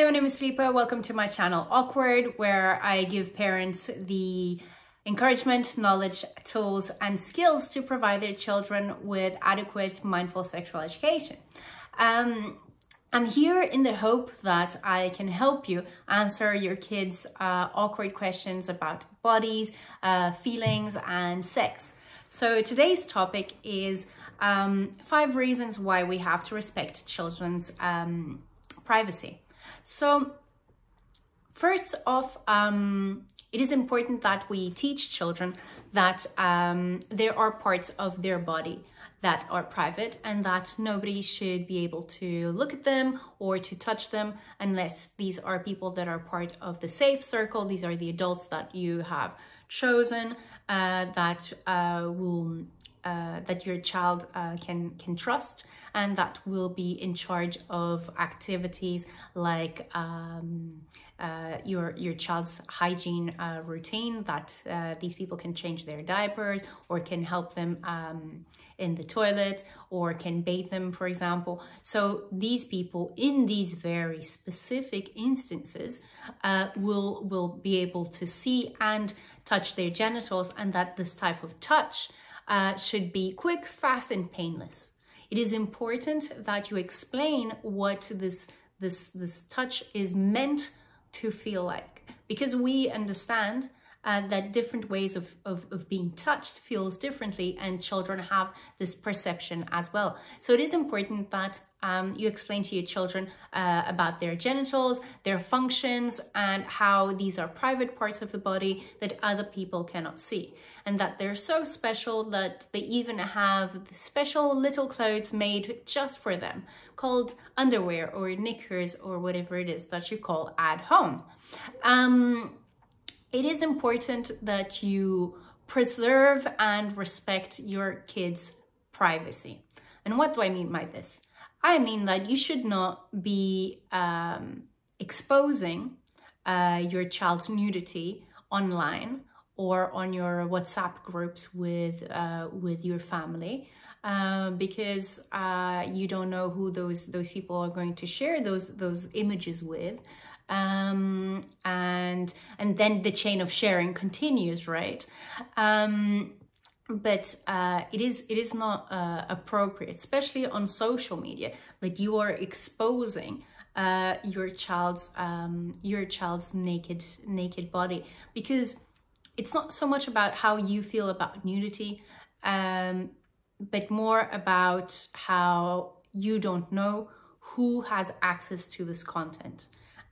my name is Filipa. Welcome to my channel Awkward, where I give parents the encouragement, knowledge, tools, and skills to provide their children with adequate mindful sexual education. I'm here in the hope that I can help you answer your kids' awkward questions about bodies, feelings, and sex. So today's topic is 5 reasons why we have to respect children's privacy. So first off, it is important that we teach children that there are parts of their body that are private and that nobody should be able to look at them or to touch them unless these are people that are part of the safe circle. These are the adults that you have chosen that your child can trust, and that will be in charge of activities like your child's hygiene routine, that these people can change their diapers or can help them in the toilet or can bathe them, for example. So these people in these very specific instances will be able to see and touch their genitals, and that this type of touch should be quick, fast, and painless. It is important that you explain what this touch is meant to feel like, because we understand that different ways of being touched feels differently, and children have this perception as well. So it is important that you explain to your children about their genitals, their functions, and how these are private parts of the body that other people cannot see, and that they're so special that they even have the special little clothes made just for them, called underwear or knickers or whatever it is that you call at home. It is important that you preserve and respect your kids' privacy. And what do I mean by this? I mean that you should not be exposing your child's nudity online or on your WhatsApp groups with your family, because you don't know who those people are going to share those images with. And then the chain of sharing continues, right? But it is not appropriate, especially on social media, that you are exposing your child's naked body, because it's not so much about how you feel about nudity, but more about how you don't know who has access to this content.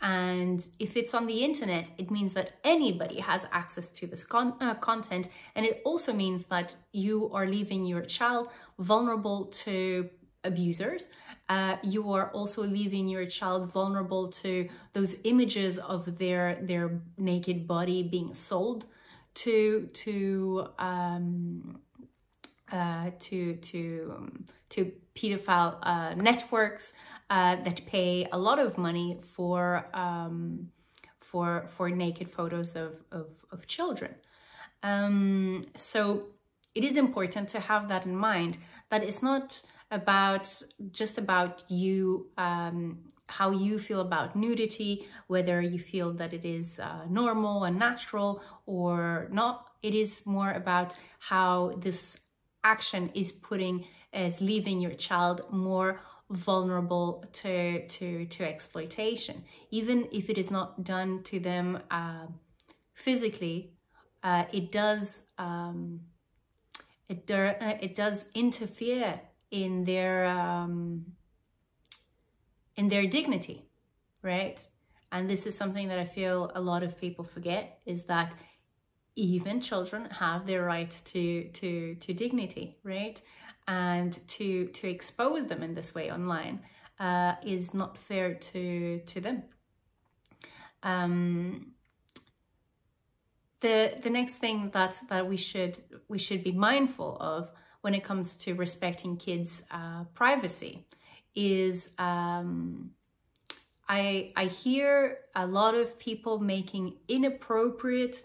And if it's on the internet, it means that anybody has access to this content. And it also means that you are leaving your child vulnerable to abusers. You are also leaving your child vulnerable to those images of their naked body being sold to pedophile networks that pay a lot of money for naked photos of children. So it is important to have that in mind, that it's not just about you, how you feel about nudity, whether you feel that it is normal and natural or not. It is more about how this action is leaving your child more vulnerable to exploitation, even if it is not done to them physically. It does interfere in their dignity, right? And this is something that I feel a lot of people forget, is that even children have their right to dignity, right? And to expose them in this way online is not fair to them. The next thing that we should be mindful of when it comes to respecting kids' privacy is I hear a lot of people making inappropriate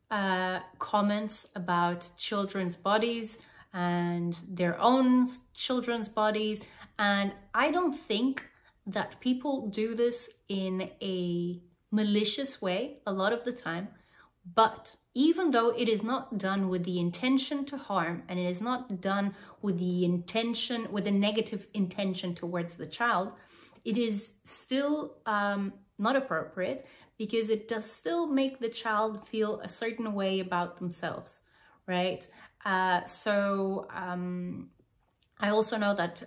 comments about children's bodies and their own children's bodies, and I don't think that people do this in a malicious way a lot of the time, but even though it is not done with the intention to harm, and it is not done with the intention, with a negative intention towards the child, it is still not appropriate, because it does still make the child feel a certain way about themselves, right? I also know that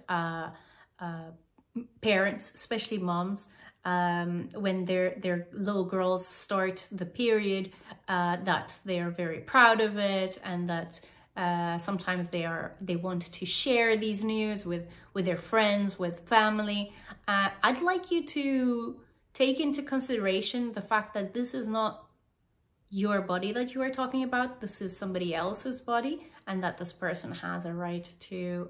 parents, especially moms, when their little girls start the period, that they are very proud of it, and that sometimes they want to share these news with their friends, with family. I'd like you to take into consideration the fact that this is not your body that you are talking about. This is somebody else's body, and that this person has a right to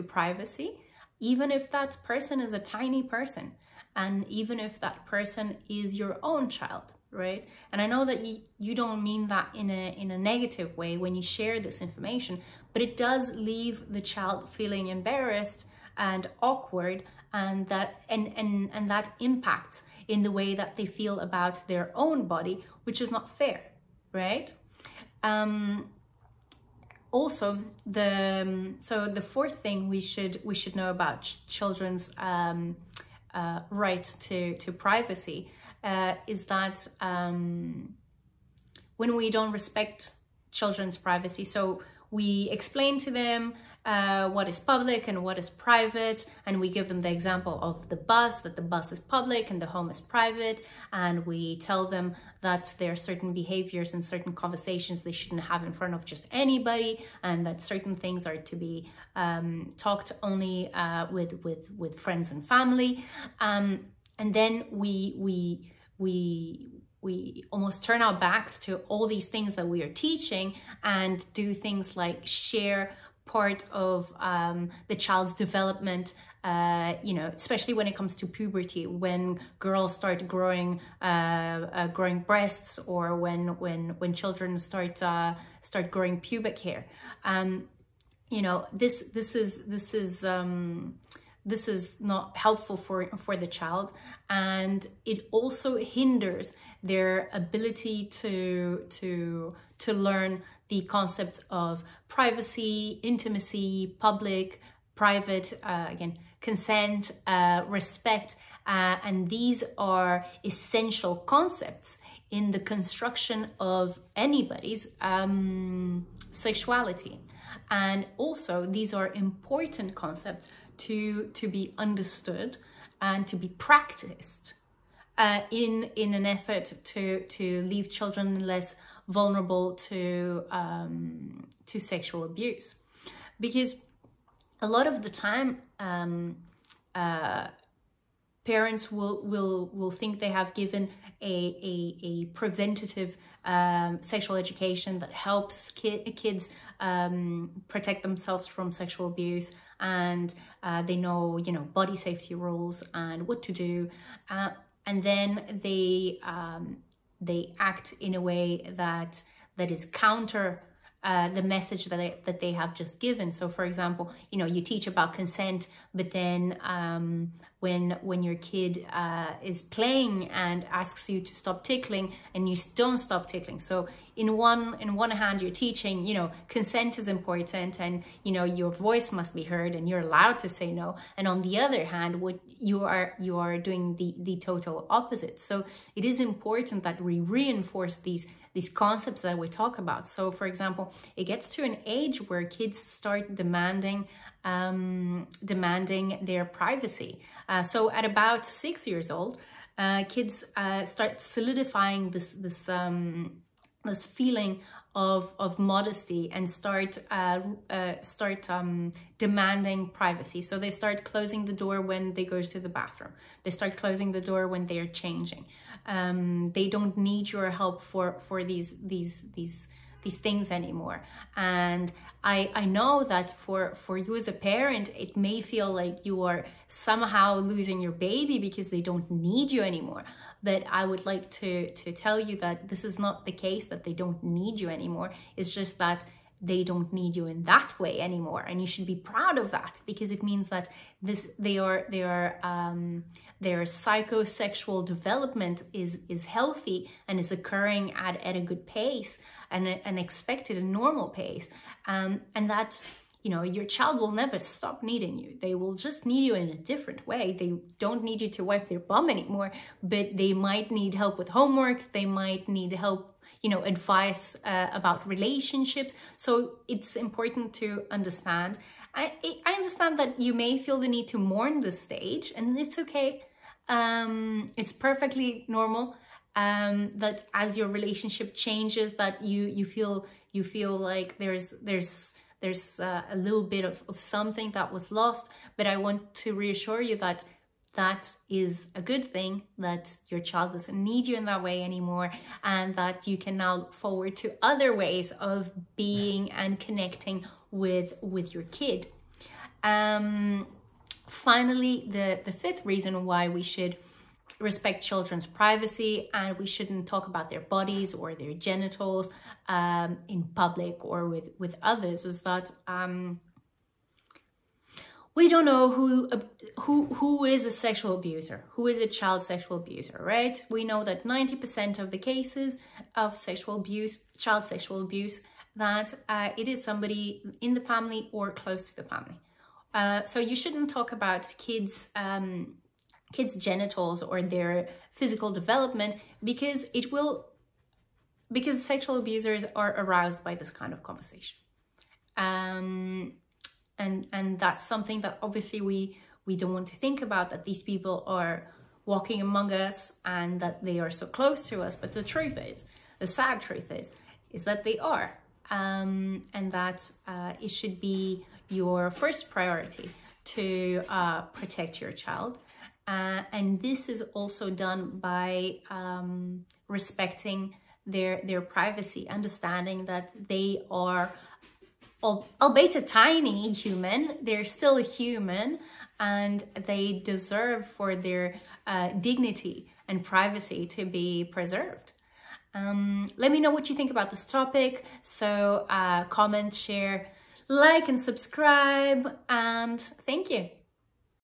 privacy, even if that person is a tiny person, and even if that person is your own child, right? And I know that you don't mean that in a negative way when you share this information, but it does leave the child feeling embarrassed and awkward, and that impacts in the way that they feel about their own body, which is not fair, right? Also, the fourth thing we should know about children's right to privacy is that when we don't respect children's privacy, so we explain to them what is public and what is private, and we give them the example of the bus, that the bus is public and the home is private, and we tell them that there are certain behaviors and certain conversations they shouldn't have in front of just anybody, and that certain things are to be talked only with friends and family, and then we almost turn our backs to all these things that we are teaching, and do things like share part of the child's development, you know, especially when it comes to puberty, when girls start growing breasts, or when children start growing pubic hair. You know, this is not helpful for the child, and it also hinders their ability to learn the concepts of privacy, intimacy, public, private, again, consent, respect, and these are essential concepts in the construction of anybody's sexuality. And also, these are important concepts to be understood and to be practiced in an effort to leave children less vulnerable to sexual abuse. Because a lot of the time, parents will think they have given a preventative sexual education that helps kids protect themselves from sexual abuse, and they know, you know, body safety rules and what to do, and then they act in a way that is counter the message that they have just given. So for example, you know, you teach about consent, but then when your kid is playing and asks you to stop tickling, and you don't stop tickling. So in one hand you're teaching, you know, consent is important, and you know, your voice must be heard and you're allowed to say no, and on the other hand, what you are doing the total opposite. So it is important that we reinforce these concepts that we talk about. So for example, it gets to an age where kids start demanding their privacy. So at about 6 years old, kids start solidifying this feeling of modesty, and start demanding privacy. So they start closing the door when they go to the bathroom. They start closing the door when they are changing. They don't need your help for these things anymore. And I know that for you as a parent, it may feel like you are somehow losing your baby because they don't need you anymore. But I would like to tell you that this is not the case, that they don't need you anymore. It's just that they don't need you in that way anymore, and you should be proud of that, because it means that their psychosexual development is healthy and is occurring at a good pace and an expected and normal pace, and that, you know, your child will never stop needing you. They will just need you in a different way. They don't need you to wipe their bum anymore, but they might need help with homework. They might need help, you know, advice about relationships. So it's important to understand. I understand that you may feel the need to mourn this stage, and it's okay. It's perfectly normal. That as your relationship changes, that you feel like there's a little bit of something that was lost, but I want to reassure you that that is a good thing, that your child doesn't need you in that way anymore, and that you can now look forward to other ways of being and connecting with your kid. Finally, the fifth reason why we should respect children's privacy and we shouldn't talk about their bodies or their genitals in public or with others is that we don't know who is a sexual abuser, who is a child sexual abuser, right? We know that 90% of the cases of sexual abuse, child sexual abuse, that it is somebody in the family or close to the family. So you shouldn't talk about kids' genitals or their physical development, because sexual abusers are aroused by this kind of conversation. And that's something that obviously we don't want to think about, that these people are walking among us and that they are so close to us. But the truth is, the sad truth is that they are, and that it should be your first priority to protect your child. And this is also done by respecting their privacy, understanding that they are, albeit a tiny human, they're still a human, and they deserve for their dignity and privacy to be preserved. Let me know what you think about this topic. So comment, share, like, and subscribe, and thank you.